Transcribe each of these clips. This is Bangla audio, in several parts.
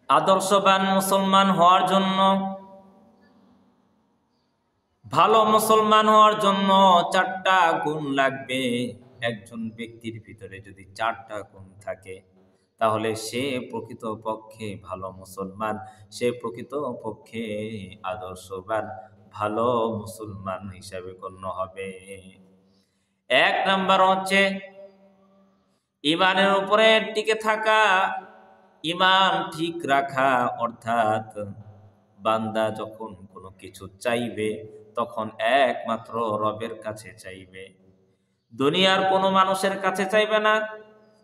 আদর্শবান মুসলমান হওয়ার জন্য, ভালো মুসলমান হওয়ার জন্য 4টা গুণ লাগবে। একজন ব্যক্তির ভিতরে যদি 4টা গুণ থাকে তাহলে সে প্রকৃত পক্ষে ভালো মুসলমান, সে প্রকৃত পক্ষে আদর্শবান ভালো মুসলমান হিসাবে গণ্য হবে। 1 নাম্বার হচ্ছে ঈমানের উপরে টিকে থাকা, ঈমান ঠিক রাখা। অর্থাৎ বান্দা যখন কোনো কিছু চাইবে তখন একমাত্র রবের কাছে চাইবে, দুনিয়ার কোনো মানুষের কাছে চাইবে না,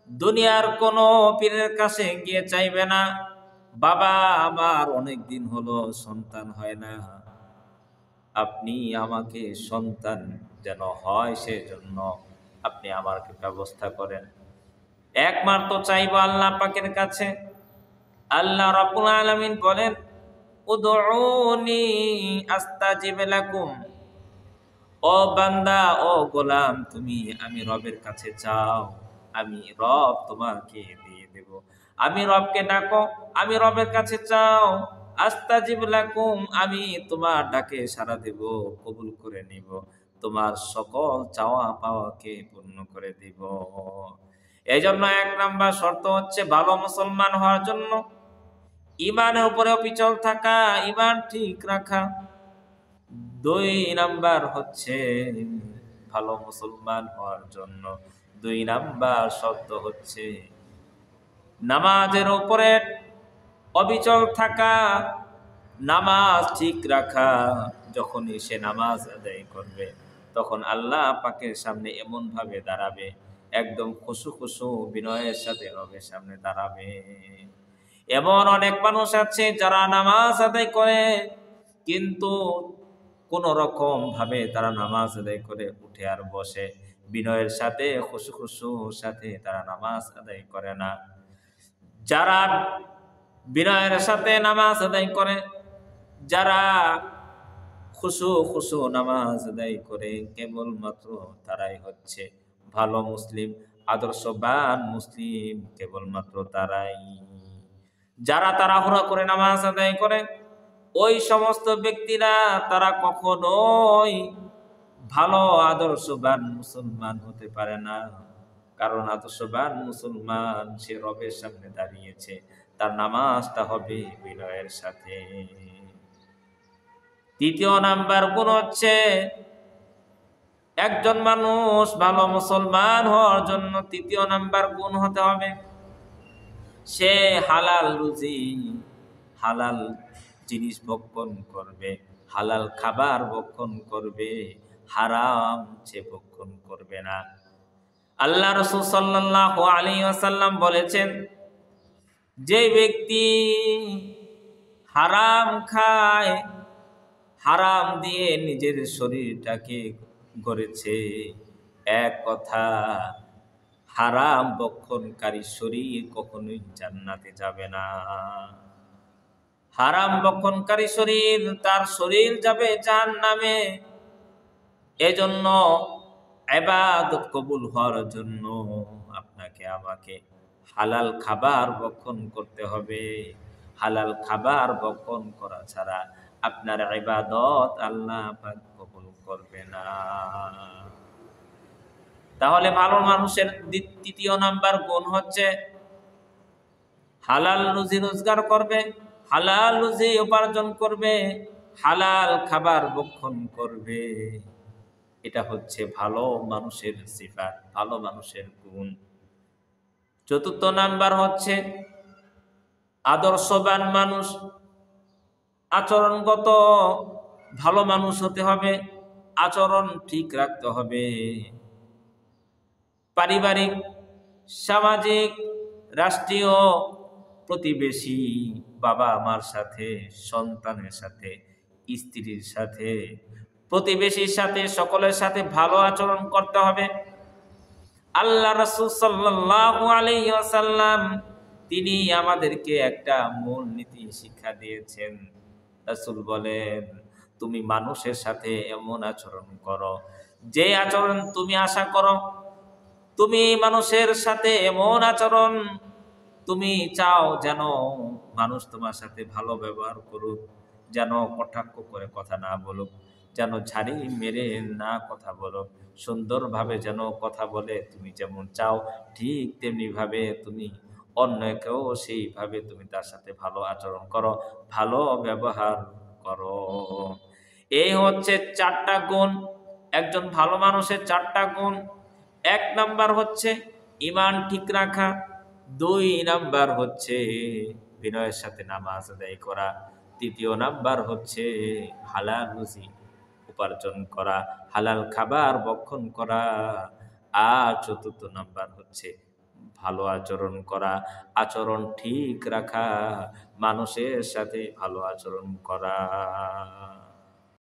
দুনিয়ার কোনো পীরের কাছে গিয়ে চাইবে না। বাবা আমার অনেক দিন হলো সন্তান হয় না, আপনি আমাকে সন্তান যেন হয় সেজন্য আপনি আমাকে ব্যবস্থা করেন। একমাত্র চাইবো আল্লাহ পাকের কাছে। আল্লাহ রাব্বুল আলামিন বলেন, উদউনি আস্তাজিব লাকুম। ও বান্দা, ও গোলাম, তুমি আমি রবের কাছে চাও, আমি রব তোমাকে দিয়ে দেব। আমি রবকে ডাকো, আমি রবের কাছে চাও, আস্তাজিব লাকুম, আমি তোমার ডাকে সাড়া দেব, কবুল করে নিব, তোমার সকল চাওয়া পাওয়াকে পূর্ণ করে দিব। এই জন্য 1 নাম্বার শর্ত হচ্ছে ভালো মুসলমান হওয়ার জন্য ঈমানের উপরে অবিচল থাকা, ঈমান ঠিক রাখা। 2 নাম্বার হচ্ছে ভালো মুসলমান হওয়ার জন্য 2 নাম্বার শর্ত হচ্ছে নামাজের উপরে অবিচল থাকা, নামাজ ঠিক রাখা। যখনই সে নামাজ আদায় করবে তখন আল্লাহ পাকের সামনে এমন ভাবে দাঁড়াবে, একদম খুশু খুশু বিনয়ের সাথে রবের সামনে দাঁড়াবে। এমন অনেক মানুষ আছে যারা নামাজ আদায় করে কিন্তু কোন রকম ভাবে তারা নামাজ আদায় করে উঠে আর বসে, বিনয়ের সাথে খুশু খুশু সাথে তারা নামাজ আদায় করে না। যারা বিনয়ের সাথে নামাজ আদায় করে, যারা খুশু খুশু নামাজ আদায় করে, কেবলমাত্র তারাই হচ্ছে ভালো মুসলিম, আদর্শবান মুসলিম কেবলমাত্র তারাই। যারা তাড়াহুড়া করে নামাজ আদায় করে ওই সমস্ত ব্যক্তিরা তারা কখনোই ভালো আদর্শবান মুসলমান হতে পারে না। কারণ আদর্শবান মুসলমান সে রবের সামনে দাঁড়িয়েছে, তার নামাজটা হবে বিনয়ের সাথে। 3য় নাম্বার গুণ হচ্ছে একজন মানুষ ভালো মুসলমান হওয়ার জন্য 3য় নাম্বার গুণ হতে হবে সে হালাল রুজি, হালাল জিনিস ভক্ষণ করবে, হালাল খাবার ভক্ষণ করবে, হারাম সে ভক্ষণ করবে না। আল্লাহ রাসূল সাল্লাল্লাহু আলাইহি ওয়াসাল্লাম বলেছেন, যে ব্যক্তি হারাম খায়, হারাম দিয়ে নিজের শরীরটাকে গড়েছে, এক কথা হারাম ভক্ষণকারী শরীর কখনোই জান্নাতে যাবে না। হারাম ভক্ষণকারী শরীর, তার শরীর যাবে জাহান্নামে। এজন্য ইবাদত কবুল হওয়ার জন্য আপনাকে আমাকে হালাল খাবার ভক্ষণ করতে হবে। হালাল খাবার ভক্ষণ করা ছাড়া আপনার ইবাদত আল্লাহ পাক কবুল করবে না। তাহলে ভালো মানুষের 3য় নাম্বার গুণ হচ্ছে হালাল রুজি রোজগার করবে, হালাল রুজি উপার্জন করবে, হালাল খাবার ভক্ষণ করবে। এটা হচ্ছে ভালো মানুষের সিফাত, ভালো মানুষের গুণ। 4র্থ নাম্বার হচ্ছে আদর্শবান মানুষ, আচরণগত ভালো মানুষ হতে হবে, আচরণ ঠিক রাখতে হবে। পারিবারিক, সামাজিক, রাষ্ট্রীয়, প্রতিবেশী, বাবা মার সাথে, সন্তানের সাথে, স্ত্রীর সাথে, প্রতিবেশীর সাথে, সকলের সাথে ভালো আচরণ করতে হবে। আল্লাহ রাসূল সাল্লাল্লাহু আলাইহি ওয়াসাল্লাম তিনি আমাদেরকে একটা মূল নীতি শিক্ষা দিয়েছেন। রাসূল বলেন, তুমি মানুষের সাথে এমন আচরণ করো যে আচরণ তুমি আশা করো। তুমি মানুষের সাথে এমন আচরণ তুমি চাও যেন মানুষ তোমার সাথে ভালো ব্যবহার করুক, যেন কটাক্ষ করে কথা না বলুক, যেন ঝাড়ি মেরে না কথা বলো, সুন্দরভাবে যেন কথা বলে তুমি যেমন চাও ঠিক তেমনি ভাবে তুমি অন্যকেও সেইভাবে তুমি তার সাথে ভালো আচরণ করো, ভালো ব্যবহার করো। এই হচ্ছে 4টা গুণ, একজন ভালো মানুষের 4টা গুণ। 1 নাম্বার হচ্ছে ঈমান ঠিক রাখা, 2 নাম্বার হচ্ছে বিনয়ের সাথে নামাজ আদায় করা, 3য় নাম্বার হচ্ছে হালাল রুজি উপার্জন করা, হালাল খাবার ভক্ষণ করা, আর 4র্থ নাম্বার হচ্ছে ভালো আচরণ করা, আচরণ ঠিক রাখা, মানুষের সাথে ভালো আচরণ করা।